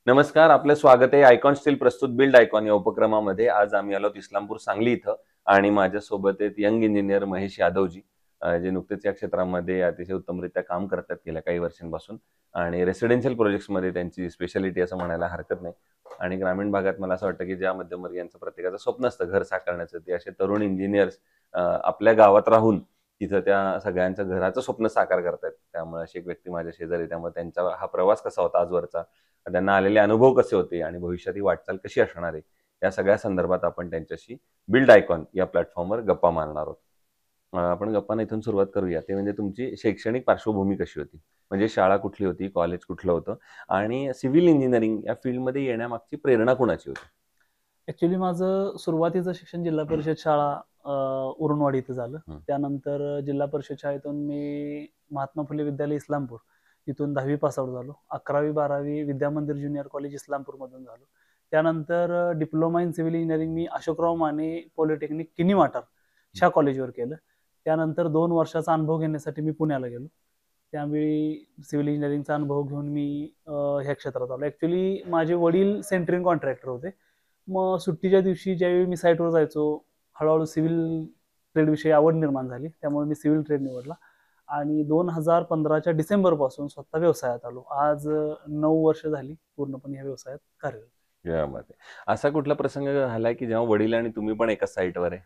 नमस्कार, आपलं स्वागत आहे आयकॉन स्टील प्रस्तुत बिल्ड आयकॉन या उपक्रमामध्ये. आज आम्ही आलो इस्लामपूर सांगली इथं आणि माझ्यासोबत आहेत यंग इंजिनियर महेश यादवजी, जे नुकतेच या क्षेत्रामध्ये अतिशय उत्तमरित्या काम करतात गेल्या काही वर्षांपासून आणि रेसिडेन्शियल प्रोजेक्ट्समध्ये त्यांची स्पेशालिटी असं म्हणायला हरकत नाही. आणि ग्रामीण भागात मला असं वाटतं की ज्या मध्यमवर्गीयांचं प्रत्येकाचं स्वप्न असतं घर साकारण्याचं, ते असे तरुण इंजिनियर्स आपल्या गावात राहून तिथं त्या सगळ्यांचं घराचं स्वप्न साकार करतात. त्यामुळे अशी एक व्यक्ती माझ्या शेजारी, त्यामुळे त्यांचा हा प्रवास कसा होता आजवरचा, त्यांना आलेले अनुभव कसे होते आणि भविष्यात ही वाटचाल कशी असणार आहे, या सगळ्या संदर्भात आपण त्यांच्याशी बिल्ड आयकॉन या प्लॅटफॉर्मवर गप्पा मारणार आहोत. आपण गप्पांना इथून सुरुवात करूया. ते म्हणजे तुमची शैक्षणिक पार्श्वभूमी कशी होती, म्हणजे शाळा कुठली होती, कॉलेज कुठलं होतं आणि सिव्हिल इंजिनिअरिंग या फील्डमध्ये येण्यामागची प्रेरणा कुणाची होती? ऍक्च्युली माझं सुरुवातीचं शिक्षण जिल्हा परिषद शाळा उरणवाडी इथं झालं. त्यानंतर जिल्हा परिषद शाळेतून मी महात्मा फुले विद्यालय इस्लामपूर इथून 10वी पास आउट झालो. 11वी-12वी विद्या मंदिर ज्युनियर कॉलेज इस्लामपूरमधून झालो. त्यानंतर diploma in civil engineering me Ashokrao Mane polytechnic किनी वाटार ह्या कॉलेजवर केलं. त्यानंतर 2 वर्षाचा अनुभव घेण्यासाठी मी पुण्याला गेलो. त्यावेळी सिव्हिल इंजिनिअरिंगचा अनुभव घेऊन मी ह्या क्षेत्रात आलो. ऍक्च्युली माझे वडील सेंटरिंग कॉन्ट्रॅक्टर होते. मग सुट्टीच्या दिवशी ज्यावेळी मी साईटवर जायचो, हळूहळू सिव्हिल ट्रेडविषयी आवड निर्माण झाली. त्यामुळे मी सिव्हिल ट्रेड निवडला आणि 2015च्या डिसेंबरपासून स्वतः व्यवसायात आलो. आज 9 वर्ष झाली पूर्णपणे या व्यवसायात कार्यरत. यामध्ये असा कुठला प्रसंग झालाय की जेव्हा वडील आणि तुम्ही पण एकाच साईटवर आहे?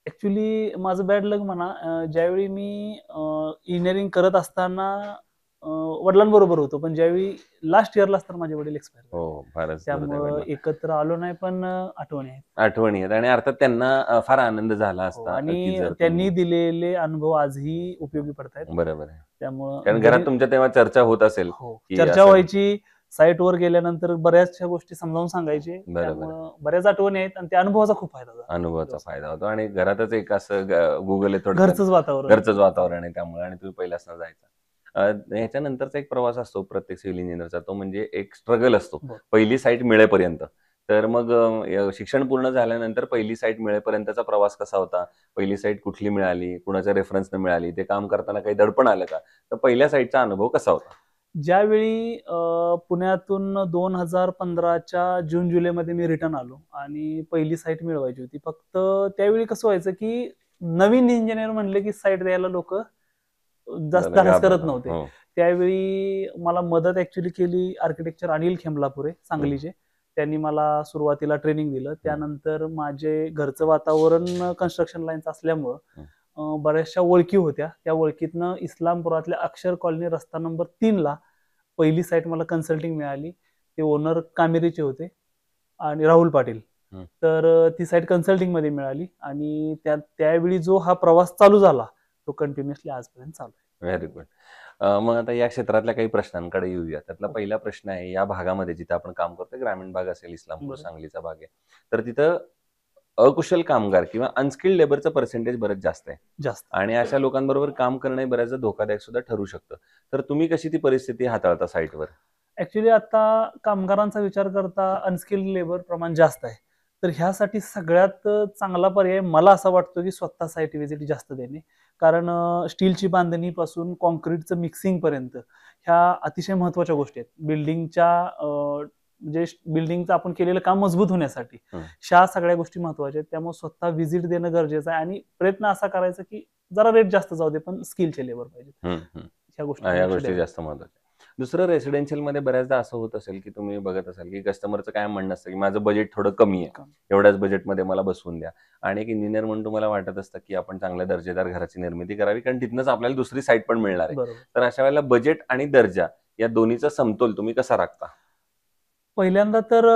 ऍक्च्युली माझं बॅड लक म्हणा. ज्यावेळी मी इंजिनिअरिंग करत असताना वडिलांबरोबर होतो, पण ज्यावेळी लास्ट इयरला असताना माझे वडील एक्सपायर झाले. हो, फारच त्यामुळं एकत्र आलो नाही, पण आठवणी आहेत. आठवणी आहेत आणि अर्थात त्यांना फार आनंद झाला हो, असता की आणि जर त्यांनी दिलेले अनुभव आजही उपयोगी पडतायत. बरोबर आहे. त्यामुळं कारण घरात तुमच्या तेव्हा चर्चा होत असेल हो, की चर्चा असं व्हायची. साईटवर गेल्यानंतर बऱ्याचशा गोष्टी समजावून सांगायचे. बरोबर आहे. त्यामुळं बऱ्याच आठवणी आहेत आणि त्या अनुभवाचा खूप फायदा झाला. अनुभवाचा फायदा होतो आणि घरातच एक असं गुगल आहे थोडक्यात, घरचंच वातावरण. घरचंच वातावरण आहे त्यामुळे आणि तुम्ही पहिल्याच जायचा. ह्याच्यानंतरचा एक प्रवास असतो प्रत्येक सिव्हिल इंजिनियरचा, तो म्हणजे एक स्ट्रगल असतो पहिली साईट मिळेपर्यंत. तर मग शिक्षण पूर्ण झाल्यानंतर पहिली साईट मिळेपर्यंतचा प्रवास कसा होता? पहिली साईट कुठली मिळाली, कुणाच्या रेफरन्सने मिळाली, ते काम करताना काही दडपण आलं का? तर पहिल्या साईटचा अनुभव कसा होता? ज्यावेळी पुण्यातून 2015च्या जून जुलैमध्ये मी रिटर्न आलो आणि पहिली साईट मिळवायची होती. फक्त त्यावेळी कसं व्हायचं की नवीन इंजिनियर म्हणले की साईट द्यायला लोक जास्त धाडस करत नव्हते. त्यावेळी मला मदत ऍक्च्युली केली आर्किटेक्चर अनिल खेमलापुरे सांगलीचे. त्यांनी मला सुरुवातीला ट्रेनिंग दिलं. त्यानंतर माझे घरचं वातावरण कन्स्ट्रक्शन लाईनचं असल्यामुळं बऱ्याचशा ओळखी होत्या. त्या ओळखीतनं इस्लामपुरातल्या अक्षर कॉलनी रस्ता नंबर 3ला पहिली साईट मला कन्सल्टिंग मिळाली. ते ओनर कामेरीचे होते आणि राहुल पाटील. तर ती साईट कन्सल्टिंग मध्ये मिळाली आणि त्यावेळी जो हा प्रवास चालू झाला तो कंटिन्युअसली आजपर्यंत चालू आहे. Very good. मग आता या क्षेत्रातल्या काही प्रश्नांकडे येऊया. त्यातला पहिला प्रश्न आहे, या भागामध्ये जिथे आपण काम करतोय, ग्रामीण भाग असेल, इस्लामपूर सांगलीचा भाग आहे, तर तिथं अकुशल कामगार किंवा अनस्किल्ड लेबरचं पर्सेंटेज बरंच जास्त आहे आणि अशा लोकांबरोबर काम करणं बऱ्याचदा धोकादायक सुद्धा ठरू शकतं. तर तुम्ही कशी ती परिस्थिती हाताळता साईटवर? ऍक्च्युली आता कामगारांचा विचार करता अनस्किल्ड लेबर प्रमाण जास्त आहे. तर ह्यासाठी सगळ्यात चांगला पर्याय मला असा वाटतो की स्वतः साईट व्हिजिट जास्त देणे. कारण स्टीलची बांधणीपासून कॉन्क्रीटचं मिक्सिंग पर्यंत ह्या अतिशय महत्वाच्या गोष्टी आहेत. म्हणजे बिल्डिंगचं आपण केलेलं काम मजबूत होण्यासाठी ह्या सगळ्या गोष्टी महत्वाच्या आहेत. त्यामुळे स्वतः व्हिजिट देणं गरजेचं आहे आणि प्रयत्न असा करायचा की जरा रेट जास्त जाऊ दे, पण स्किलचे लेबर पाहिजे. ह्या गोष्टी जास्त महत्वाच्या. दुसरं, रेसिडेन्शियल मध्ये बऱ्याचदा असं होत असेल की तुम्ही बघत असाल की कस्टमरचं काय म्हणणं असतं की माझं बजेट थोडं कमी आहे, एवढ्याच बजेटमध्ये मला बसवून द्या. आणि एक इंजिनियर म्हणून तुम्हाला वाटत असतं की आपण चांगल्या दर्जेदार घराची निर्मिती करावी, कारण तिथनंच आपल्याला दुसरी साईट पण मिळणार आहे. तर अशा वेळेला बजेट आणि दर्जा या दोन्हीचा समतोल तुम्ही कसा राखता? पहिल्यांदा तर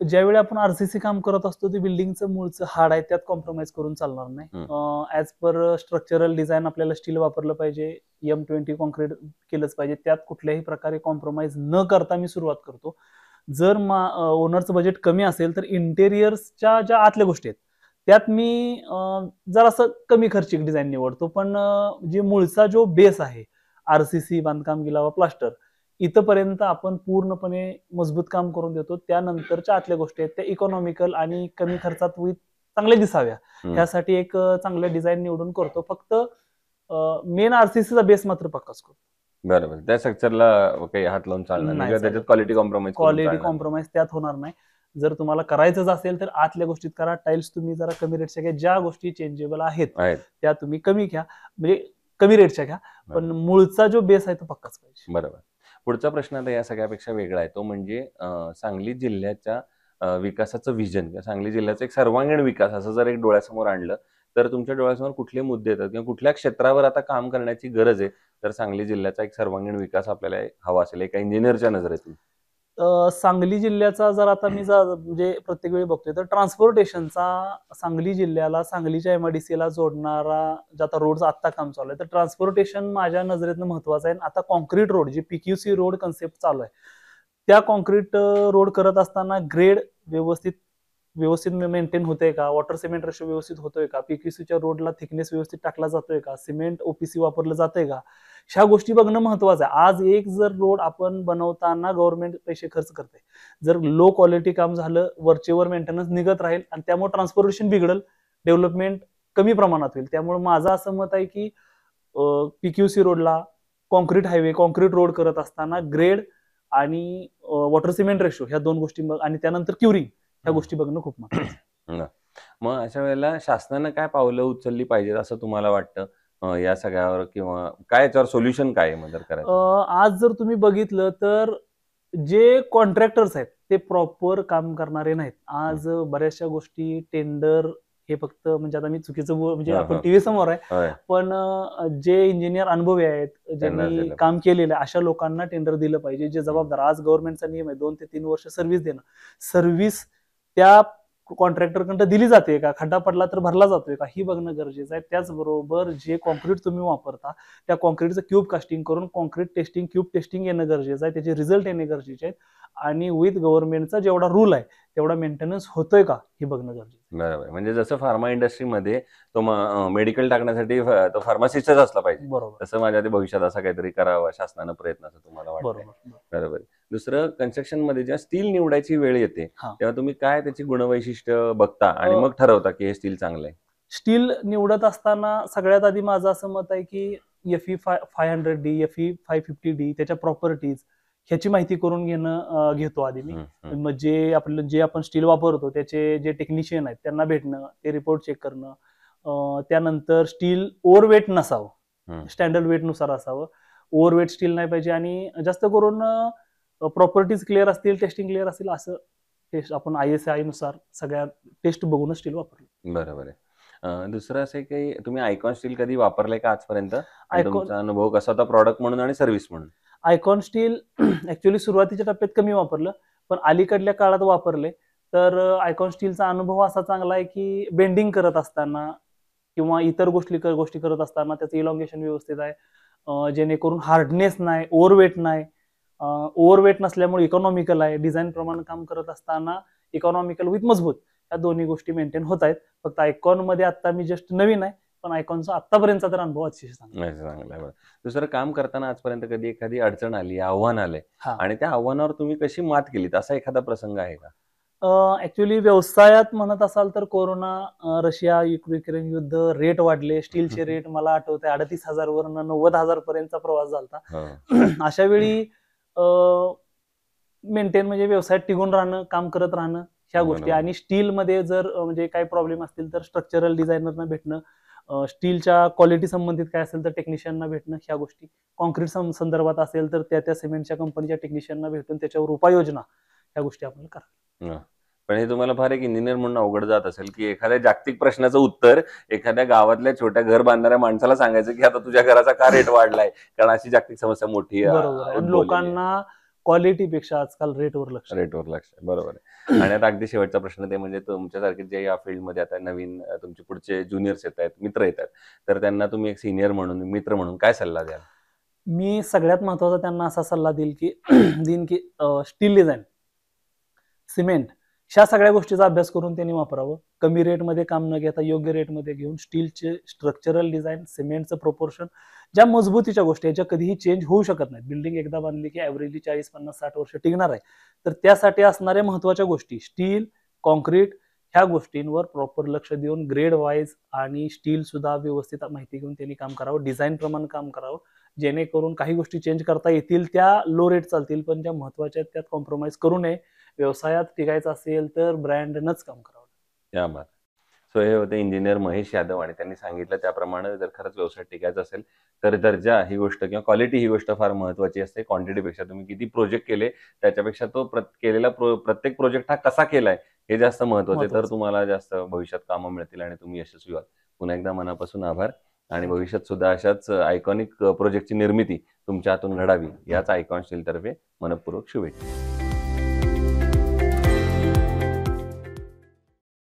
ज्यावेळी आपण आरसीसी काम करत असतो ते बिल्डिंगचं मूळचं हाड आहे, त्यात कॉम्प्रोमाइज करून चालणार नाही. ऍज पर स्ट्रक्चरल डिझाईन आपल्याला स्टील वापरलं पाहिजे, M20 कॉन्क्रीट केलंच पाहिजे. त्यात कुठल्याही प्रकारे कॉम्प्रोमाइज न करता मी सुरुवात करतो. जर ओनरचं बजेट कमी असेल तर इंटेरियर्सच्या ज्या आतल्या गोष्टी आहेत त्यात मी जरासं कमी खर्चिक डिझाईन निवडतो. पण जे मूळचा जो बेस आहे, आरसीसी, बांधकाम, गिलावा, प्लास्टर, इथपर्यंत आपण पूर्णपणे मजबूत काम करून देतो. त्यानंतरच्या आतल्या गोष्टी आहेत त्या इकॉनॉमिकल आणि कमी खर्चात चांगल्या दिसाव्या ह्यासाठी एक चांगलं डिझाईन निवडून करतो. फक्त मेन आरसीसीचा बेस मात्र पक्काच करतो. बरोबर. त्या स्ट्रक्चरला काही हात लावून चालणार नाही नाही किंवा चालत. त्याच्यात क्वालिटी कॉम्प्रोमाइज क्वालिटी कॉम्प्रोमाइज त्यात होणार नाही. जर तुम्हाला करायचंच असेल तर आतल्या गोष्टीत करा. टाईल्स तुम्ही जरा कमी रेटच्या घ्या. ज्या गोष्टी चेंजेबल आहेत आहेत. त्या तुम्ही कमी घ्या, म्हणजे कमी रेटच्या घ्या, पण मूळचा जो बेस आहे तो पक्काच पाहिजे. बरोबर. पुढचा प्रश्न आता या सगळ्यापेक्षा वेगळा आहे. तो म्हणजे सांगली जिल्ह्याच्या विकासाचं व्हिजन किंवा सांगली जिल्ह्याचा एक सर्वांगीण विकास असं जर एक डोळ्यासमोर आणलं तर तुमच्या डोळ्यासमोर कुठले मुद्दे येतात किंवा कुठल्या क्षेत्रावर आता काम करण्याची गरज आहे तर सांगली जिल्ह्याचा एक सर्वांगीण विकास आपल्याला हवा असेल एका इंजिनियरच्या नजरेतून? सांगली जिल्ह्याचा जर आता मी म्हणजे प्रत्येक वेळी बघतोय तर ट्रान्सपोर्टेशनचा सांगली जिल्ह्याला, सांगलीच्या MIDC ला जोडणारा जे आता रोडचं आत्ता काम चालू आहे, तर ट्रान्सपोर्टेशन माझ्या नजरेतनं महत्वाचं आहे. आता कॉन्क्रीट रोड, जी PQC रोड कन्सेप्ट चालू आहे, त्या कॉन्क्रीट रोड करत असताना ग्रेड व्यवस्थित मेंटेन होते का, वॉटर सिमेंट रेशो व्यवस्थित होतोय का, PQCच्या रोडला थिकनेस व्यवस्थित टाकला जातोय का, सिमेंट OPC वापरलं जातंय का, ह्या गोष्टी बघणं महत्वाचं आहे. आज एक जर रोड आपण बनवताना गव्हर्नमेंट पैसे खर्च करते, जर लो क्वालिटी काम झालं, वरचेवर मेंटेनन्स निघत राहील आणि त्यामुळे ट्रान्सपोर्टेशन बिघडल, डेव्हलपमेंट कमी प्रमाणात होईल. त्यामुळे माझं असं मत आहे की PQC रोडला कॉन्क्रीट हायवे, कॉन्क्रीट रोड करत असताना ग्रेड आणि वॉटर सिमेंट रेशो ह्या 2 गोष्टी आणि त्यानंतर क्युरिंग ह्या गोष्टी बघणं खूप महत्त्वाचं. मग अशा वेळेला शासनानं काय पावलं उचलली पाहिजेत असं तुम्हाला वाटतं या सगळ्यावर, किंवा काय याच्यावर सोल्युशन काय आहे मदत करायचं? आज जर तुम्ही बघितलं तर जे कॉन्ट्रॅक्टर्स आहेत ते प्रॉपर काम करणारे नाहीत. आज बऱ्याचशा गोष्टी टेंडर हे फक्त, म्हणजे आता मी चुकीचं म्हणजे आपण टीव्ही समोर आहे, पण जे इंजिनियर अनुभवी आहेत, ज्यांनी काम केलेलं आहे, अशा लोकांना टेंडर दिलं पाहिजे, जे जबाबदार. आज गव्हर्नमेंटचा नियम आहे 2 ते 3 वर्ष सर्व्हिस देणं. सर्व्हिस त्या कॉन्ट्रॅक्टरकडे दिली जाते का, खड्डा पडला तर भरला जातोय का, ही बघणं गरजेचं आहे. त्याचबरोबर जे कॉन्क्रीट तुम्ही वापरता त्या कॉन्क्रीटचं क्यूब कास्टिंग करून कॉन्क्रीट टेस्टिंग, क्यूब टेस्टिंग येणं गरजेचं आहे, त्याचे रिझल्ट येणे गरजेचे आहेत आणि विथ गव्हर्नमेंटचा जेवढा रूल आहे तेवढा मेंटेनन्स होतोय का हे बघणं गरजेचं आहे. बरोबर. म्हणजे जसं फार्मा इंडस्ट्रीमध्ये तो मेडिकल टाकण्यासाठी तो फार्मासिस्टच असला पाहिजे, बरोबर, तसं माझ्या भविष्यात असं काहीतरी करावं शासनानं प्रयत्न, असं तुम्हाला वाटतं? बरोबर. बरोबर. दुसरं, कन्स्ट्रक्शन मध्ये जेव्हा स्टील निवडायची वेळ येते तेव्हा तुम्ही काय त्याची गुणवैशिष्ट्य बघता आणि मग ठरवता की हे स्टील चांगलं आहे? स्टील निवडत असताना सगळ्यात आधी माझं असं मत आहे की FE 500D, FE 550D त्याच्या प्रॉपर्टीज ह्याची माहिती करून घेतो आधी मी. मग जे आपण स्टील वापरतो त्याचे जे टेक्निशियन आहेत त्यांना भेटणं, ते रिपोर्ट चेक करणं. त्यानंतर स्टील ओव्हरवेट नसावं, स्टँडर्ड वेट नुसार असावं. ओव्हरवेट स्टील नाही पाहिजे आणि जास्त करून प्रॉपर्टीज क्लिअर असतील, टेस्टिंग क्लिअर असतील, असं टेस्ट आपण ISI नुसार सगळ्या टेस्ट बघूनच स्टील वापरलं. बरोबर आहे. दुसरं असं काही तुम्ही आयकॉन स्टील कधी वापरलंय का आजपर्यंत? तुमचा अनुभव कसा होता प्रॉडक्ट म्हणून आणि सर्व्हिस म्हणून? आयकॉन स्टील ऍक्च्युअली सुरुवातीच्या टप्प्यात कमी वापरलं, पण अलीकडल्या काळात वापरले. तर आयकॉन स्टीलचा अनुभव असा चांगला आहे की बेंडिंग करत असताना किंवा इतर गोष्टी करत असताना त्याचं इलॉंगेशन व्यवस्थित आहे, जेणेकरून हार्डनेस नाही, ओव्हरवेट नाही. ओव्हरवेट नसल्यामुळे इकॉनॉमिकल आहे. डिझाईन प्रमाणे काम करत असताना इकॉनॉमिकल विथ मजबूत या दोन्ही गोष्टी मेंटेन होत आहेत. फक्त आयकॉन मध्ये आता मी जस्ट नवीन आहे, पण आयकॉनचा आतापर्यंतचा तर अनुभव अतिशय चांगला आहे. दुसरं, काम करताना आजपर्यंत कधी एखादी अडचण आली, आव्हान आलंय आणि त्या आव्हानावर तुम्ही कशी मात केलीत, असा एखादा प्रसंग आहे का? ऍक्च्युली व्यवसायात म्हणत असाल तर कोरोना, रशिया युक्रेन युद्ध, रेट वाढले, स्टीलचे रेट मला आठवतंय 38,000 वरून 90,000 पर्यंतचा प्रवास झाला. अशा वेळी मेंटेन, म्हणजे व्यवसायात टिकून राहणं, काम करत राहणं, ह्या गोष्टी. आणि स्टील मध्ये जर म्हणजे काही प्रॉब्लेम असतील तर स्ट्रक्चरल डिझायनरना भेटणं, स्टीलच्या क्वालिटी संबंधित काय असेल तर टेक्निशियनना भेटणं, ह्या गोष्टी. कॉन्क्रीट संदर्भात असेल तर त्या सिमेंटच्या कंपनीच्या टेक्निशियनना भेटून त्याच्यावर उपाययोजना, ह्या गोष्टी आपल्याला कराव्या. पण हे तुम्हाला फार एक इंजिनियर म्हणून अवघड जात असेल की एखाद्या जागतिक प्रश्नाचं उत्तर एखाद्या गावातल्या छोट्या घर बांधणाऱ्या माणसाला सांगायचं की आता तुझ्या घराचा का रेट वाढलाय, कारण अशी जागतिक समस्या मोठी आहे. बरोबर. लोकांना क्वालिटीपेक्षा आजकाल रेटवर लक्ष आहे. बरोबर आहे. आणि आता अगदी शेवटचा प्रश्न ते म्हणजे तुमच्यासारखे जे या फील्डमध्ये आता नवीन तुमचे पुढचे ज्युनियर्स येत आहेत, मित्र येतात, तर त्यांना तुम्ही एक सिनियर म्हणून, मित्र म्हणून काय सल्ला द्याल? मी सगळ्यात महत्वाचा त्यांना असा सल्ला देईन की स्टील डिझाईन, सिमेंट, ह्या सगळ्या गोष्टीचा अभ्यास करून त्यांनी वापरावं. कमी रेटमध्ये काम न घेता योग्य रेटमध्ये घेऊन स्टीलचे स्ट्रक्चरल डिझाईन, सिमेंटचं प्रोपोर्शन, ज्या मजबूतीच्या गोष्टी याच्या कधीही चेंज होऊ शकत नाहीत. बिल्डिंग एकदा बांधली की ऍव्हरेजली 40, 50, 60 वर्ष टिकणार आहे. तर त्यासाठी असणाऱ्या महत्वाच्या गोष्टी स्टील, कॉन्क्रीट, ह्या गोष्टींवर प्रॉपर लक्ष देऊन ग्रेड वाईज आणि स्टील सुद्धा व्यवस्थित माहिती घेऊन त्यांनी काम करावं, डिझाईन प्रमाणे काम करावं. जेणेकरून काही गोष्टी चेंज करता येतील, त्या लो रेट चालतील, पण ज्या महत्वाच्या आहेत त्यात कॉम्प्रोमाइज करू नये. व्यवसायात टिकायचं असेल तर ब्रँडनंच काम करावं. त्या बात. सो हे होते इंजिनियर महेश यादव आणि त्यांनी सांगितलं त्याप्रमाणे जर खरंच व्यवसाय टिकायचा असेल तर दर्जा ही गोष्ट किंवा क्वालिटी ही गोष्ट फार महत्त्वाची असते. क्वांटिटीपेक्षा तुम्ही किती प्रोजेक्ट केले त्याच्यापेक्षा तो केलेला प्रत्येक प्रोजेक्ट हा कसा केलाय हे जास्त महत्त्वाचं आहे. तर महत्वाचं. तुम्हाला जास्त भविष्यात कामं मिळतील आणि तुम्ही यशस्वी व्हाल. पुन्हा एकदा मनापासून आभार आणि Thank you. भविष्यात सुद्धा अशाच आयकॉनिक प्रोजेक्टची निर्मिती तुमच्या हातून घडावी याच आयकॉन स्टीलतर्फे मनःपूर्वक शुभेच्छा.